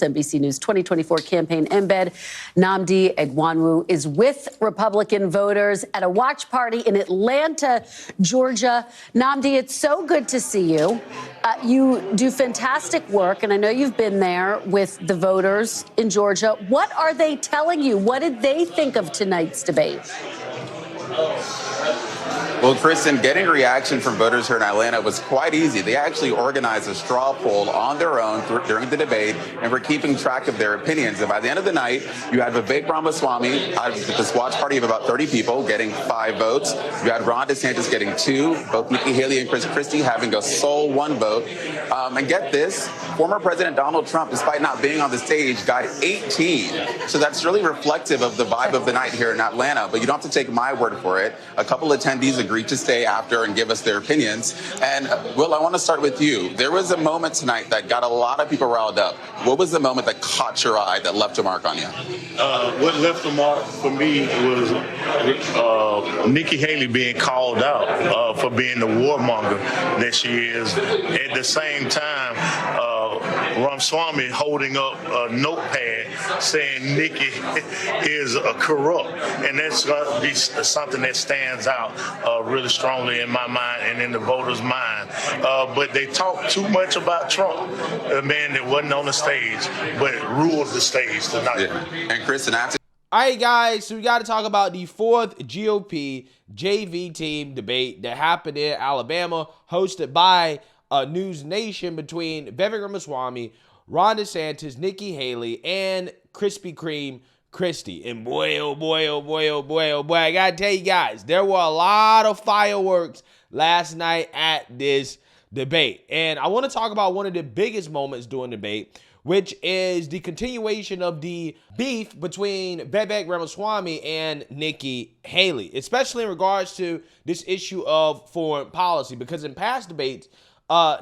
NBC News 2024 campaign embed, Nnamdi Egwuonwu, is with Republican voters at a watch party in Atlanta, Georgia. Nnamdi, it's so good to see you. You do fantastic work, and I know you've been there with the voters in Georgia. What are they telling you? What did they think of tonight's debate? Well, Kristen, getting reaction from voters here in Atlanta was quite easy. They actually organized a straw poll on their own during the debate, and were keeping track of their opinions. And by the end of the night, you had Vivek Ramaswamy at this watch party of about 30 people getting 5 votes. You had Ron DeSantis getting 2, both Nikki Haley and Christie having a sole 1 vote. And get this, former President Donald Trump, despite not being on the stage, got 18. So that's really reflective of the vibe of the night here in Atlanta. But you don't have to take my word for it. A couple attendees agreed to stay after and give us their opinions. And Will, I want to start with you. There was a moment tonight that got a lot of people riled up. What was the moment that caught your eye, that left a mark on you? What left a mark for me was Nikki Haley being called out for being the warmonger that she is. At the same time, Ramaswamy holding up a notepad saying Nikki is corrupt, and that's going to be something that stands out really strongly in my mind and in the voters' mind. But they talk too much about Trump, a man that wasn't on the stage but ruled the stage tonight. Yeah. And Kristen, after. All right, guys, so we got to talk about the 4th GOP JV team debate that happened in Alabama, hosted by News Nation, between Vivek Ramaswamy, Ron DeSantis, Nikki Haley, and Krispy Kreme Christie. And boy, oh boy, oh boy, oh boy, oh boy, I got to tell you guys, there were a lot of fireworks last night at this debate. And I want to talk about one of the biggest moments during the debate, which is the continuation of the beef between Vivek Ramaswamy and Nikki Haley, especially in regards to this issue of foreign policy. Because in past debates,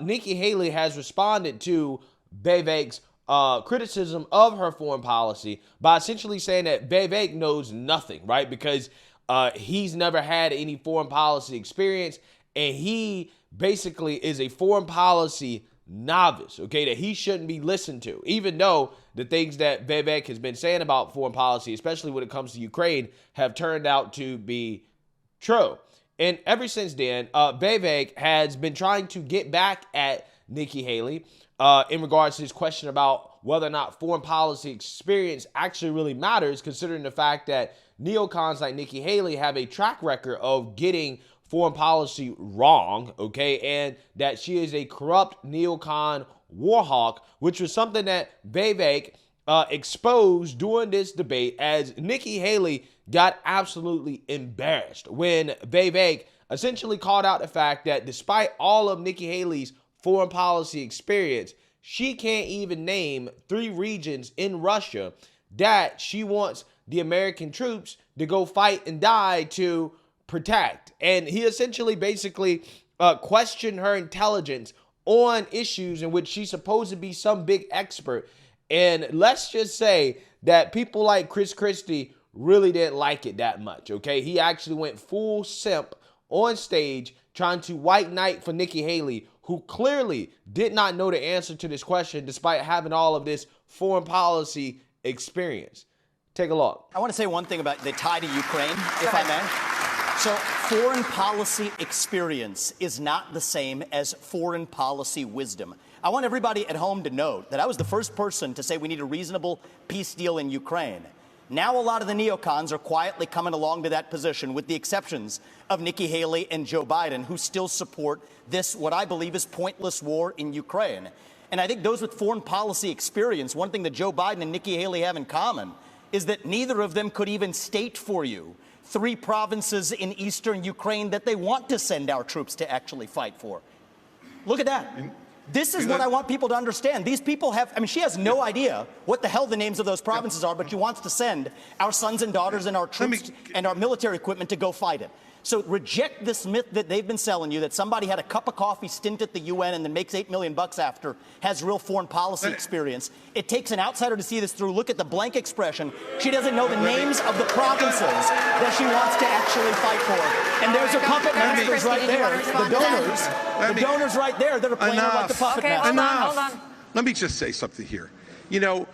Nikki Haley has responded to Vivek's criticism of her foreign policy by essentially saying that Vivek knows nothing, right? Because he's never had any foreign policy experience, and he basically is a foreign policy novice, okay, that he shouldn't be listened to, even though the things that Vivek has been saying about foreign policy, especially when it comes to Ukraine, have turned out to be true. And ever since then, Vivek has been trying to get back at Nikki Haley in regards to his question about whether or not foreign policy experience actually really matters, considering the fact that neocons like Nikki Haley have a track record of getting foreign policy wrong, okay, and that she is a corrupt neocon war hawk, which was something that Vivek exposed during this debate, as Nikki Haley got absolutely embarrassed when Vivek essentially called out the fact that despite all of Nikki Haley's foreign policy experience, she can't even name 3 regions in Russia that she wants the American troops to go fight and die to protect. And he essentially basically questioned her intelligence on issues in which she's supposed to be some big expert. And let's just say that people like Christie really didn't like it that much, okay? He actually went full simp on stage trying to white knight for Nikki Haley, who clearly did not know the answer to this question despite having all of this foreign policy experience. Take a look. I want to say one thing about the tie to Ukraine, if I may. So foreign policy experience is not the same as foreign policy wisdom. I want everybody at home to note that I was the first person to say we need a reasonable peace deal in Ukraine. Now a lot of the neocons are quietly coming along to that position, with the exceptions of Nikki Haley and Joe Biden, who still support this, what I believe is pointless war in Ukraine. And I think those with foreign policy experience, one thing that Joe Biden and Nikki Haley have in common is that neither of them could even state for you 3 provinces in eastern Ukraine that they want to send our troops to actually fight for. Look at that. This is what I want people to understand. These people have, I mean, she has no idea what the hell the names of those provinces are, but she wants to send our sons and daughters and our troops and our military equipment to go fight it. So reject this myth that they've been selling you, that somebody had a cup of coffee stint at the UN and then makes $8 million after, has real foreign policy experience. It takes an outsider to see this through. Look at the blank expression. She doesn't know the names of the provinces that she wants to actually fight for. And there's her puppet masters right there. The donors right there that are playing her like the puppet masters. Hold on. Let me just say something here. you know,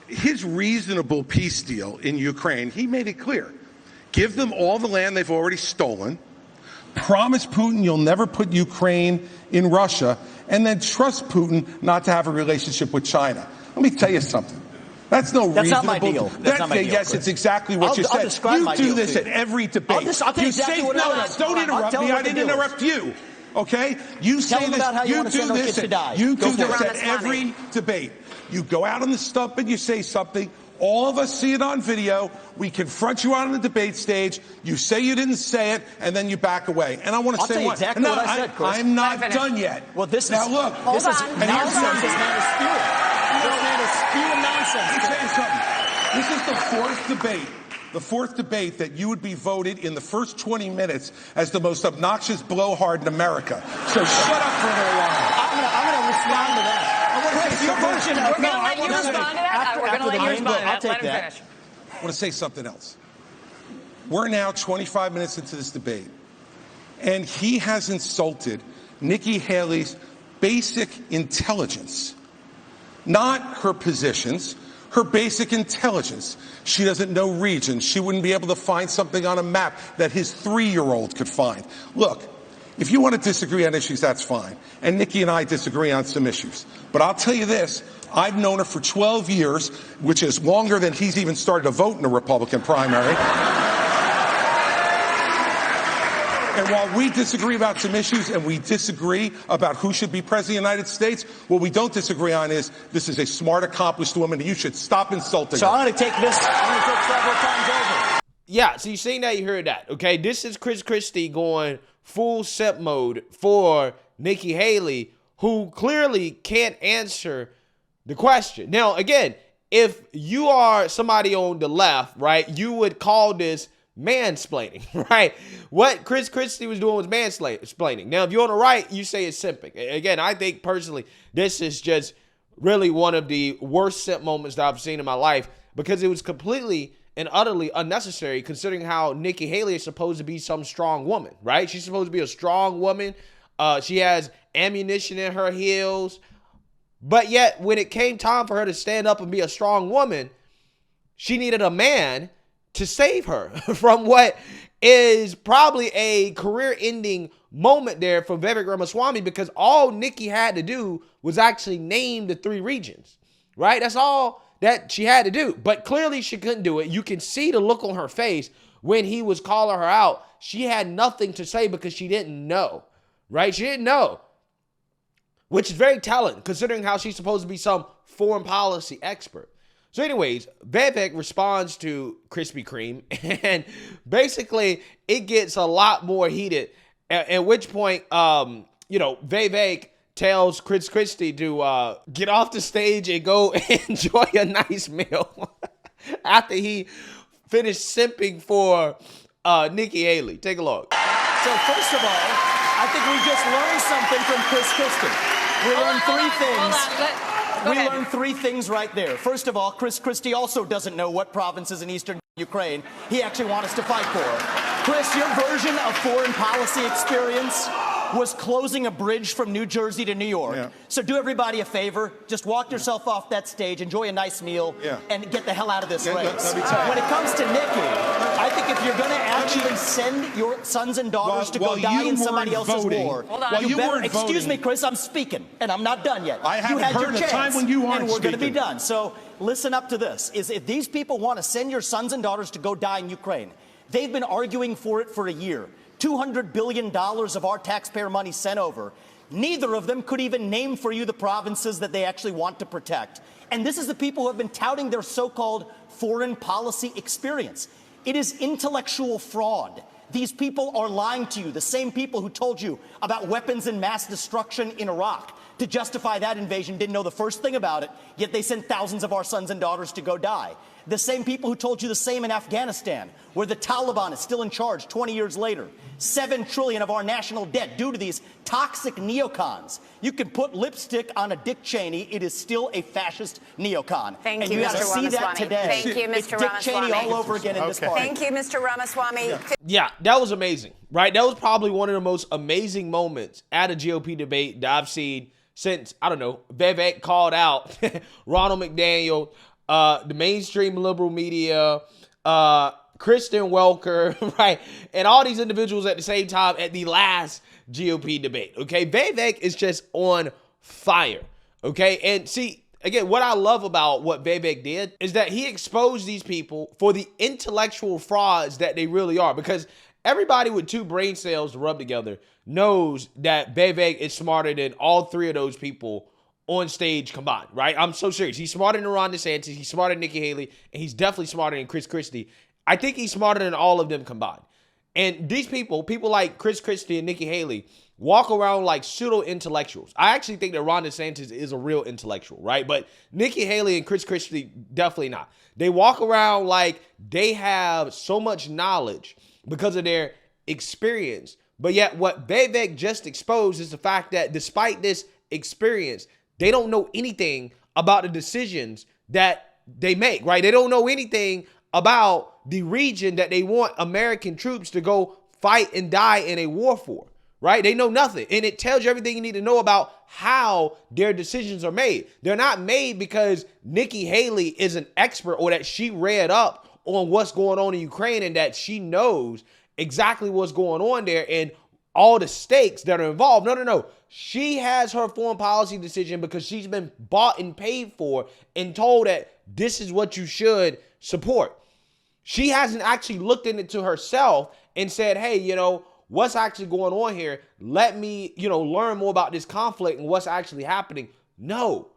his reasonable peace deal in Ukraine, he made it clear. Give them all the land they've already stolen, promise Putin you'll never put Ukraine in Russia, and then trust Putin not to have a relationship with China. Let me tell you something. That's no That's reasonable. not my deal. That's not my deal, yes, Chris. it's exactly what you I'll said. describe You my do deal this to at you. every debate. I'll tell you exactly what it is. Don't interrupt me. I didn't interrupt you. Okay? You say them this. about how you want to send our kids to die. You Go do for this it. at every debate. You go out on the stump and you say something. All of us see it on video. We confront you on the debate stage. You say you didn't say it, and then you back away. And I want to I'll say tell you what? exactly No, what I said, Chris. I'm not done yet. Well, this now is look. This is on. And here's nonsense. something. This man is spewing. This man is spewing nonsense. Let me tell you something. This is the fourth debate that you would be voted in the first 20 minutes as the most obnoxious blowhard in America. So shut up for a little while. I'm going to respond to that. Chris, your version of We're going to let you respond to that. We're going to let you respond to that. I'll take Let him that. finish. I want to say something else. We're now 25 minutes into this debate, and he has insulted Nikki Haley's basic intelligence, not her positions, her basic intelligence. She doesn't know regions. She wouldn't be able to find something on a map that his 3-year-old could find. Look, if you want to disagree on issues, that's fine. And Nikki and I disagree on some issues. But I'll tell you this, I've known her for 12 years, which is longer than he's even started to vote in a Republican primary. And while we disagree about some issues and we disagree about who should be president of the United States, what we don't disagree on is this is a smart, accomplished woman, and you should stop insulting her. So I'm going to take this. I'm going to take several times over. Yeah, so you seen that, you heard that. Okay, this is Christie going full simp mode for Nikki Haley, who clearly can't answer the question. Now, again, if you are somebody on the left, right, you would call this mansplaining, right? What Christie was doing was mansplaining. Now, if you're on the right, you say it's simping. Again, I think personally, this is just really one of the worst simp moments that I've seen in my life because it was completely and utterly unnecessary considering how Nikki Haley is supposed to be some strong woman, right? She's supposed to be a strong woman. She has ammunition in her heels. But yet, when it came time for her to stand up and be a strong woman, she needed a man to save her from what is probably a career-ending moment there for Vivek Ramaswamy because all Nikki had to do was actually name the 3 regions, right? That's all that she had to do. But clearly she couldn't do it. You can see the look on her face when he was calling her out. She had nothing to say because she didn't know, right? She didn't know, which is very telling considering how she's supposed to be some foreign policy expert. So anyways, Vivek responds to Krispy Kreme, and basically it gets a lot more heated, at which point, Vivek tells Christie to get off the stage and go enjoy a nice meal after he finished simping for Nikki Haley. Take a look. So first of all, I think we just learned something from Christie. We learned 3 things. We learned 3 things right there. First of all, Christie also doesn't know what provinces in eastern Ukraine he actually wants us to fight for. Chris, your version of foreign policy experience was closing a bridge from New Jersey to New York. Yeah. So do everybody a favor. Just walk yourself off that stage, enjoy a nice meal, and get the hell out of this race. When it comes to Nikki, I think if you're going to actually send your sons and daughters to go die in somebody else's war, you better, excuse me, Chris, I'm speaking, and I'm not done yet. I haven't you had heard your a chance, time when you aren't and we're going to be speaking. done. So listen up to this. If these people want to send your sons and daughters to go die in Ukraine, they've been arguing for it for a year. $200 billion of our taxpayer money sent over. Neither of them could even name for you the provinces that they actually want to protect. And this is the people who have been touting their so-called foreign policy experience. It is intellectual fraud. These people are lying to you, the same people who told you about weapons and mass destruction in Iraq. To justify that invasion, didn't know the first thing about it, yet they sent thousands of our sons and daughters to go die. The same people who told you the same in Afghanistan, where the Taliban is still in charge 20 years later. $7 trillion of our national debt due to these toxic neocons. You can put lipstick on a Dick Cheney, it is still a fascist neocon. Thank and you, you Mr. gotta see Ramaswamy. that today. Thank you, Mr. It's Dick Ramaswamy. Cheney all over again in this party. Thank you, Mr. Ramaswamy. Yeah, that was amazing, right? That was probably one of the most amazing moments at a GOP debate that I've seen since, I don't know, Vivek called out Ronald McDaniel, the mainstream liberal media, Kristen Welker, right? And all these individuals at the same time at the last GOP debate, okay? Vivek is just on fire, okay? And see, again, what I love about what Vivek did is that he exposed these people for the intellectual frauds that they really are, because everybody with two brain cells to rub together knows that Vivek is smarter than all three of those people on stage combined, right? I'm so serious. He's smarter than Ron DeSantis, he's smarter than Nikki Haley, and he's definitely smarter than Christie. I think he's smarter than all of them combined. And these people like Christie and Nikki Haley, walk around like pseudo-intellectuals. I actually think that Ron DeSantis is a real intellectual, right? But Nikki Haley and Christie, definitely not. They walk around like they have so much knowledge because of their experience. But yet what Vivek just exposed is the fact that despite this experience, they don't know anything about the decisions that they make, right? They don't know anything about the region that they want American troops to go fight and die in a war for, right? They know nothing. And it tells you everything you need to know about how their decisions are made. They're not made because Nikki Haley is an expert or that she read up on what's going on in Ukraine and that she knows exactly what's going on there and all the stakes that are involved. No. She has her foreign policy decision because she's been bought and paid for and told that this is what you should support. She hasn't actually looked into herself and said, hey, what's actually going on here? Let me, learn more about this conflict and what's actually happening. No,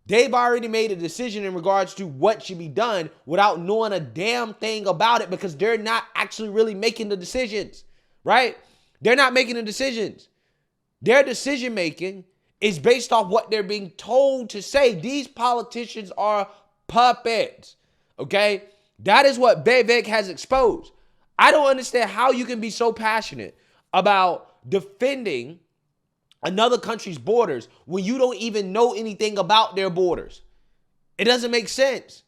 they've already made a decision in regards to what should be done without knowing a damn thing about it because they're not actually really making the decisions, right? They're not making the decisions. Their decision making is based off what they're being told to say. These politicians are puppets, okay? That is what Vivek has exposed. I don't understand how you can be so passionate about defending another country's borders when you don't even know anything about their borders. It doesn't make sense.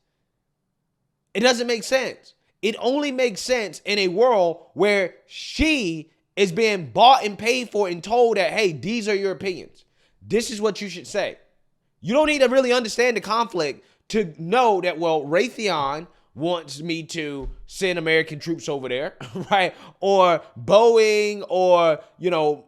It doesn't make sense. It only makes sense in a world where she is being bought and paid for and told that, hey, these are your opinions. This is what you should say. You don't need to really understand the conflict to know that, well, Raytheon wants me to send American troops over there, right? Or Boeing or,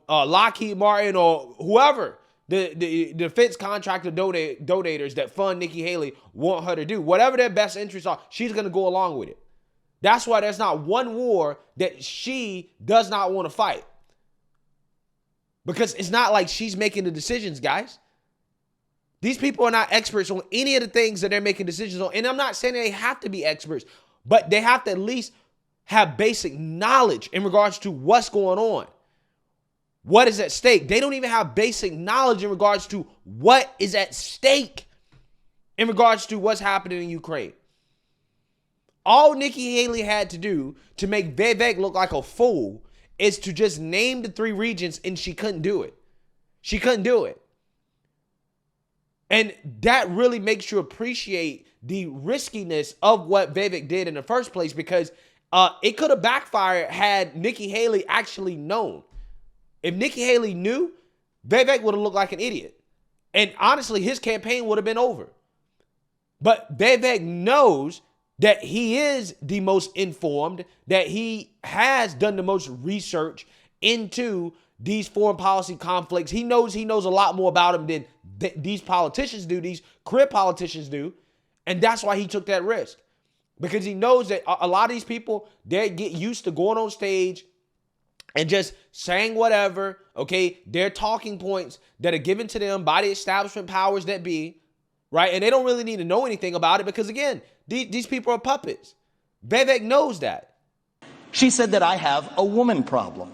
Lockheed Martin or whoever, the defense contractor donators that fund Nikki Haley want her to do. Whatever their best interests are, she's going to go along with it. That's why there's not one war that she does not want to fight. Because it's not like she's making the decisions, guys. These people are not experts on any of the things that they're making decisions on. And I'm not saying they have to be experts, but they have to at least have basic knowledge in regards to what's going on. What is at stake? They don't even have basic knowledge in regards to what is at stake in regards to what's happening in Ukraine. All Nikki Haley had to do to make Vivek look like a fool is to just name the three regions, and she couldn't do it. She couldn't do it. And that really makes you appreciate the riskiness of what Vivek did in the first place, because it could have backfired had Nikki Haley actually known. If Nikki Haley knew, Vivek would have looked like an idiot. And honestly, his campaign would have been over. But Vivek knows that he is the most informed, that he has done the most research into these foreign policy conflicts. He knows a lot more about them than these politicians do, these career politicians do. And that's why he took that risk. Because he knows that a lot of these people, they get used to going on stage and just saying whatever, okay? Their talking points that are given to them by the establishment powers that be, right? And they don't really need to know anything about it because, again, these people are puppets. Vivek knows that. She said that I have a woman problem.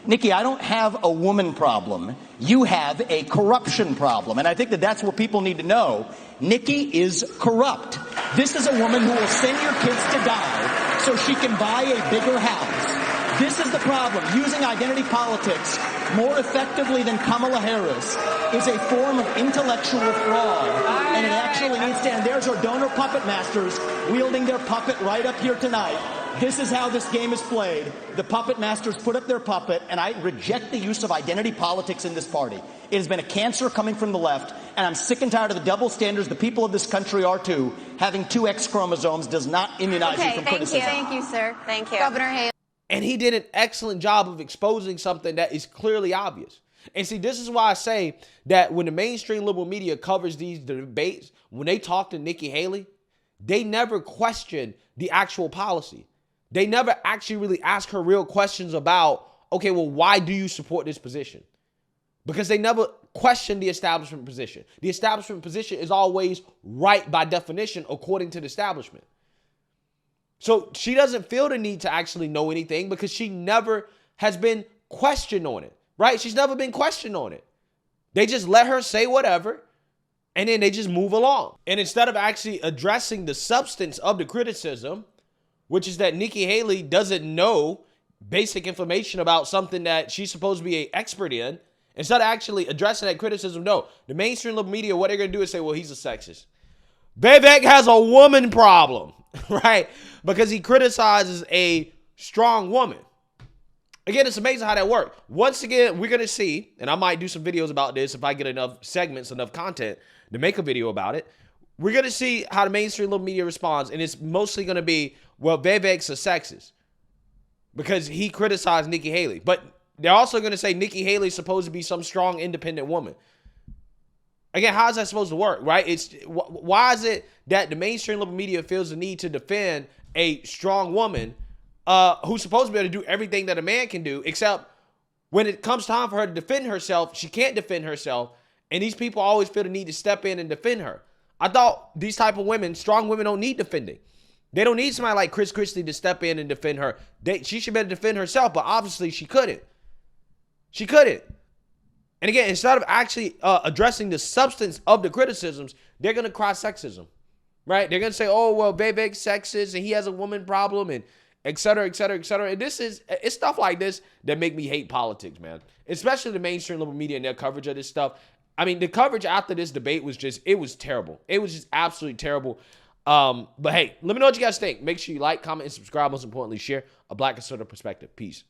Nikki, I don't have a woman problem. You have a corruption problem. And I think that that's what people need to know. Nikki is corrupt. This is a woman who will send your kids to die so she can buy a bigger house. This is the problem. Using identity politics more effectively than Kamala Harris is a form of intellectual fraud. And it actually needs to end. There's our donor puppet masters wielding their puppet right up here tonight. This is how this game is played. The puppet masters put up their puppet, and I reject the use of identity politics in this party. It has been a cancer coming from the left, and I'm sick and tired of the double standards. The people of this country are too. Having two X chromosomes does not immunize you from criticism. Thank you, sir. Thank you. Governor Haley. And he did an excellent job of exposing something that is clearly obvious. And see, this is why I say that when the mainstream liberal media covers these debates, when they talk to Nikki Haley, they never question the actual policy. They never actually really ask her real questions about, okay, well, why do you support this position? Because they never question the establishment position. The establishment position is always right by definition, according to the establishment. So she doesn't feel the need to actually know anything because she never has been questioned on it, right? She's never been questioned on it. They just let her say whatever, and then they just move along. And instead of actually addressing the substance of the criticism, which is that Nikki Haley doesn't know basic information about something that she's supposed to be an expert in, instead of actually addressing that criticism, no. The mainstream liberal media, what they're going to do is say, well, he's a sexist. Vivek has a woman problem, right? Because he criticizes a strong woman. Again, it's amazing how that works. Once again, we're going to see, and I might do some videos about this if I get enough segments, enough content to make a video about it. We're going to see how the mainstream liberal media responds, and it's mostly going to be, well, Vivek's a sexist because he criticized Nikki Haley. But they're also going to say Nikki Haley's supposed to be some strong, independent woman. Again, how is that supposed to work, right? Why is it that the mainstream liberal media feels the need to defend a strong woman who's supposed to be able to do everything that a man can do, except when it comes time for her to defend herself, she can't defend herself, and these people always feel the need to step in and defend her. I thought these type of women, strong women, don't need defending. They don't need somebody like Christie to step in and defend her. She should be able to defend herself, but obviously she couldn't. She couldn't. And again, instead of actually addressing the substance of the criticisms, they're going to cry sexism, right? They're going to say, oh, well, Vivek's sexist and he has a woman problem and et cetera, et cetera, et cetera. And it's stuff like this that make me hate politics, man, especially the mainstream liberal media and their coverage of this stuff. I mean, the coverage after this debate was it was terrible. It was just absolutely terrible. But hey, let me know what you guys think. Make sure you like, comment, and subscribe. Most importantly, share a Black conservative perspective. Peace.